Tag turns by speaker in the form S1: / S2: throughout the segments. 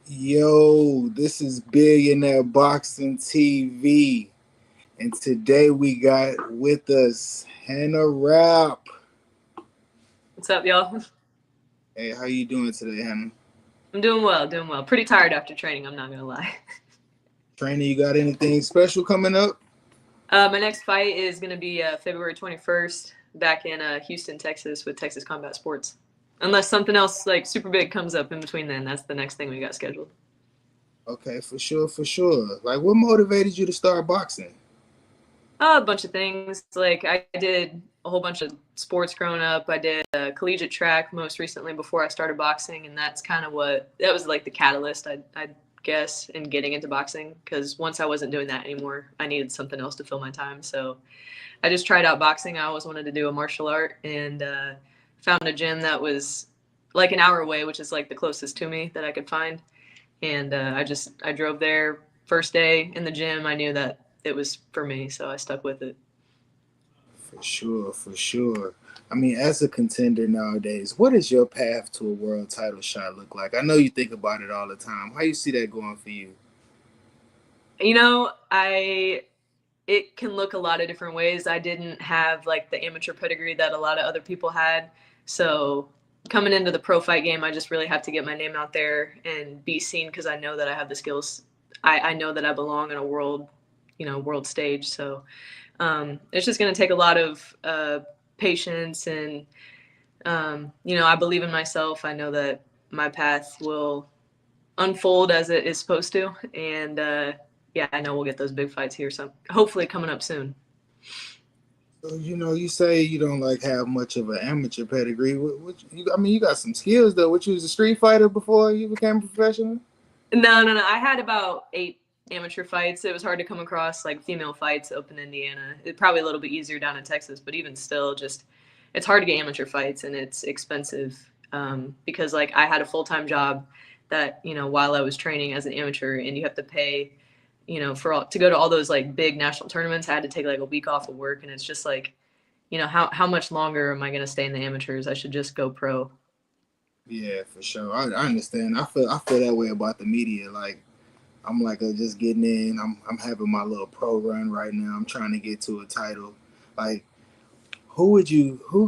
S1: Yo, this is Billionaire Boxing TV, and today we got with us Hannah Rapp.
S2: What's up, y'all?
S1: Hey, how you doing today, Hannah?
S2: I'm doing well, doing well. Pretty tired after training, I'm not gonna lie.
S1: Training, you got anything special coming up?
S2: My next fight is gonna be February 21st back in Houston, Texas with Texas Combat Sports. Unless something else like super big comes up in between then, that's the next thing we got scheduled.
S1: Okay, for sure, for sure. Like, what motivated you to start boxing?
S2: A bunch of things. Like I did a whole bunch of sports growing up. I did collegiate track most recently before I started boxing, and that's kind of that was like the catalyst, I guess, in getting into boxing. Because once I wasn't doing that anymore, I needed something else to fill my time. So I just tried out boxing. I always wanted to do a martial art, and found a gym that was like an hour away, which is like the closest to me that I could find. And I drove there first day in the gym. I knew that it was for me, so I stuck with it.
S1: For sure, for sure. I mean, as a contender nowadays, what does your path to a world title shot look like? I know you think about it all the time. How you see that going for you?
S2: You know, it can look a lot of different ways. I didn't have like the amateur pedigree that a lot of other people had. So coming into the pro fight game, I just really have to get my name out there and be seen because I know that I have the skills. I know that I belong in a world stage. So it's just going to take a lot of patience and, I believe in myself. I know that my path will unfold as it is supposed to. And yeah, I know we'll get those big fights here. So hopefully coming up soon.
S1: So, you say you don't like have much of an amateur pedigree. I mean, you got some skills though. What, you was a street fighter before you became a professional?
S2: No. I had about 8 amateur fights. It was hard to come across like female fights up in Indiana. It's probably a little bit easier down in Texas, but even still, just it's hard to get amateur fights and it's expensive because like I had a full-time job that while I was training as an amateur, and you have to pay to go to all those like big national tournaments. I had to take like a week off of work, and it's just like how much longer am I going to stay in the amateurs? I should just go pro.
S1: Yeah, for sure. I understand. I feel that way about the media. Like, I'm like just getting in. I'm having my little pro run right now. I'm trying to get to a title. Like, who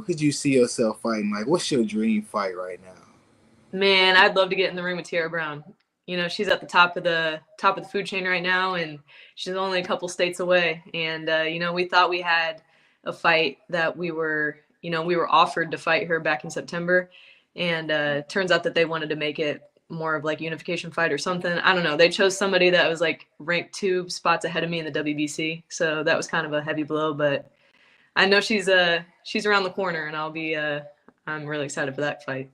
S1: could you see yourself fighting? Like, what's your dream fight right now?
S2: Man, I'd love to get in the ring with Tierra Brown. She's at the top of the food chain right now, and she's only a couple states away. And we thought we had a fight that we were offered to fight her back in September, and turns out that they wanted to make it more of like a unification fight or something. I don't know. They chose somebody that was like ranked 2 spots ahead of me in the WBC, so that was kind of a heavy blow. But I know she's around the corner, and I'm really excited for that fight.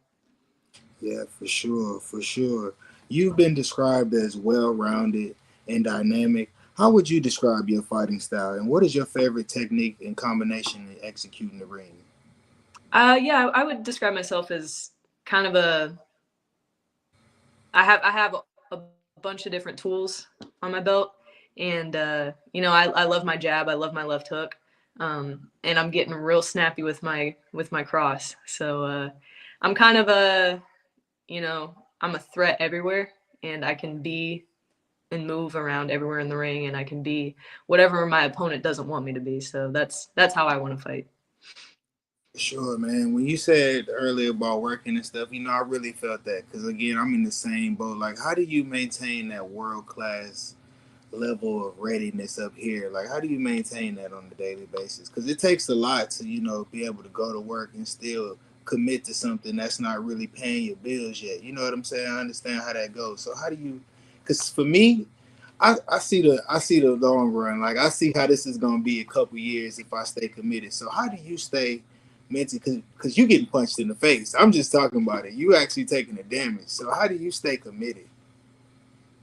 S1: Yeah, for sure, for sure. You've been described as well-rounded and dynamic. How would you describe your fighting style, and what is your favorite technique and combination to execute in the ring?
S2: Yeah, I would describe myself as kind of I have a bunch of different tools on my belt, and I love my jab, I love my left hook, and I'm getting real snappy with my cross. So I'm kind of I'm a threat everywhere, and I can be and move around everywhere in the ring, and I can be whatever my opponent doesn't want me to be. So that's how I want to fight.
S1: Sure, man. When you said earlier about working and stuff, I really felt that because again, I'm in the same boat. Like, how do you maintain that world class level of readiness up here? Like, how do you maintain that on a daily basis? Because it takes a lot to be able to go to work and still commit to something that's not really paying your bills yet. You know what I'm saying? I understand how that goes. So how do you? Because for me, I see the long run. Like, I see how this is gonna be a couple years if I stay committed. So how do you stay mentally? Because you getting punched in the face. I'm just talking about it. You actually taking the damage. So how do you stay committed?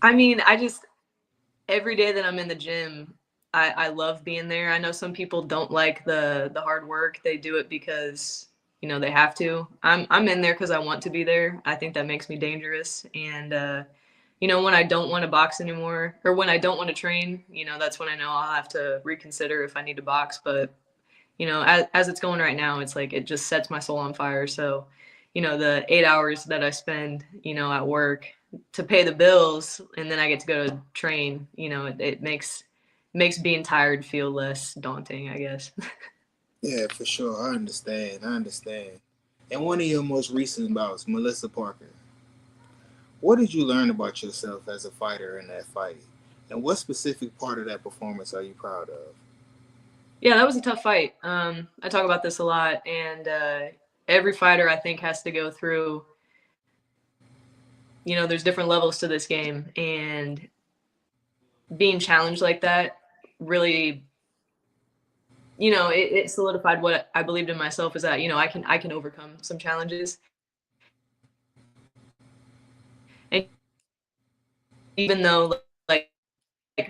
S2: I mean, I just every day that I'm in the gym, I love being there. I know some people don't like the hard work. They do it because they have to. I'm in there because I want to be there. I think that makes me dangerous. And when I don't want to box anymore, or when I don't want to train, that's when I know I'll have to reconsider if I need to box. But as it's going right now, it's like it just sets my soul on fire. So the 8 hours that I spend at work, to pay the bills, and then I get to go to train. You know, it makes being tired feel less daunting, I guess.
S1: Yeah, for sure. I understand. I understand. And one of your most recent bouts, Melissa Parker, what did you learn about yourself as a fighter in that fight? And what specific part of that performance are you proud of?
S2: Yeah, that was a tough fight. I talk about this a lot, and every fighter I think has to go through. You know, there's different levels to this game, and being challenged like that really, you know, it solidified what I believed in myself, is that, you know, I can overcome some challenges, and even though like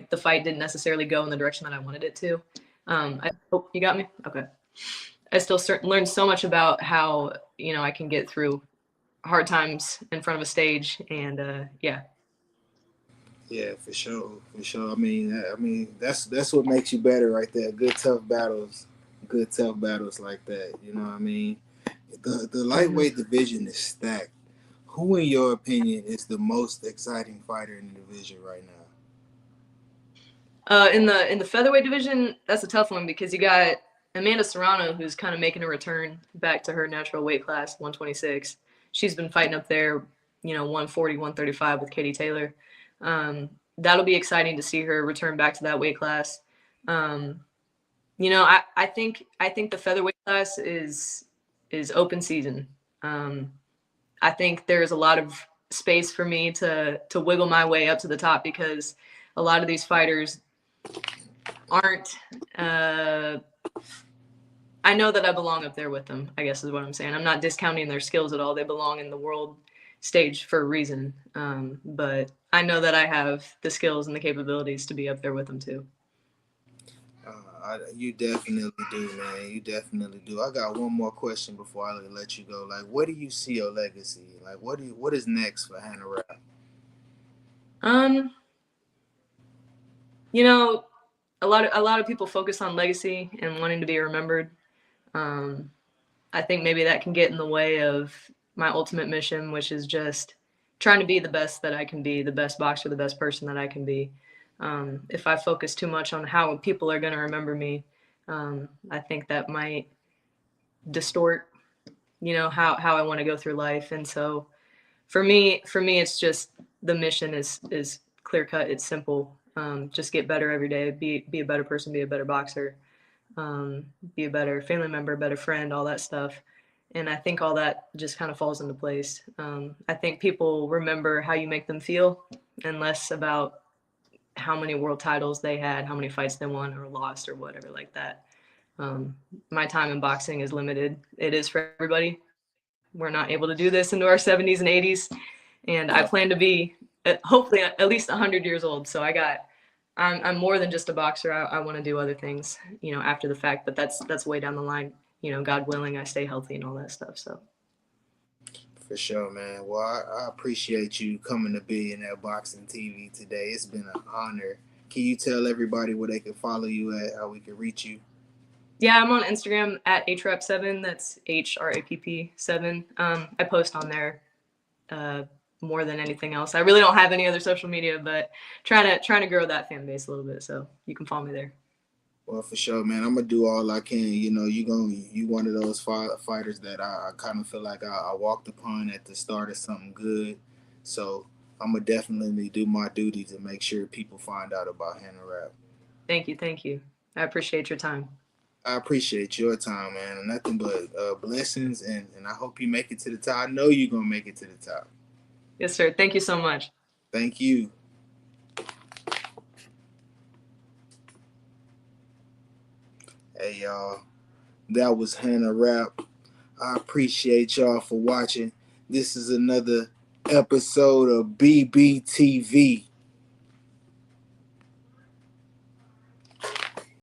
S2: the fight didn't necessarily go in the direction that I wanted it to, I hope you got me. Okay, I still learned so much about how, you know, I can get through hard times in front of a stage, and yeah.
S1: Yeah, for sure, for sure. I mean, that's what makes you better, right there. Good tough battles like that. You know what I mean? The
S2: Mm-hmm.
S1: lightweight division is stacked. Who, in your opinion, is the most exciting fighter in the division right now?
S2: In the featherweight division, that's a tough one because you got Amanda Serrano, who's kind of making a return back to her natural weight class, 126. She's been fighting up there, you know, 140, 135 with Katie Taylor. That'll be exciting to see her return back to that weight class. Um, you know, I think the featherweight class is open season. Um, I think there's a lot of space for me to wiggle my way up to the top because a lot of these fighters aren't. I know that I belong up there with them, I guess is what I'm saying. I'm not discounting their skills at all. They belong in the world stage for a reason. But I know that I have the skills and the capabilities to be up there with them too.
S1: You definitely do, man. You definitely do. I got one more question before I let you go. Like, what do you see your legacy? Like, what is next for Hannah Rapp?
S2: Um, you know, a lot of people focus on legacy and wanting to be remembered. Um, I think maybe that can get in the way of my ultimate mission, which is just trying to be the best that I can be, the best boxer, the best person that I can be. If I focus too much on how people are going to remember me, I think that might distort, you know, how I want to go through life. And so for me, it's just the mission is clear cut. It's simple. Just get better every day. Be a better person. Be a better boxer. Be a better family member, better friend, all that stuff. And I think all that just kind of falls into place. I think people remember how you make them feel and less about how many world titles they had, how many fights they won or lost or whatever like that. Um, my time in boxing is limited. It is for everybody. We're not able to do this into our 70s and 80s. And I
S1: Uh,
S2: plan to be hopefully at least 100 years old. So I'm more than just a boxer. I want to do other things, you know, after the fact, but that's way down the line. You know, God willing, I stay healthy and all that stuff. So
S1: for sure, man. Well, I appreciate you coming to be in that boxing TV today. It's been an honor. Can you tell everybody where they can follow you at, how we can reach you?
S2: yeah, I'm on Instagram at HRAP7. That's HRAPP7. I post on there uh, more than anything else. I really don't have any other social media, but trying to grow that fan base a little bit. So you can follow me there.
S1: Well, for sure, man. I'm gonna do all I can. You know, you one of those fighters that I kind of feel like I walked upon at the start of something good. So I'm gonna definitely do my duty to make sure people find out about Hannah Rapp.
S2: Thank you. I appreciate your time.
S1: I appreciate your time, man. Nothing but blessings, and I hope you make it to the top. I know you're gonna make it to the top.
S2: Yes, sir. Thank you so much.
S1: Thank you. Hey, y'all. That was Hannah Rapp. I appreciate y'all for watching. This is another episode of Bbtv.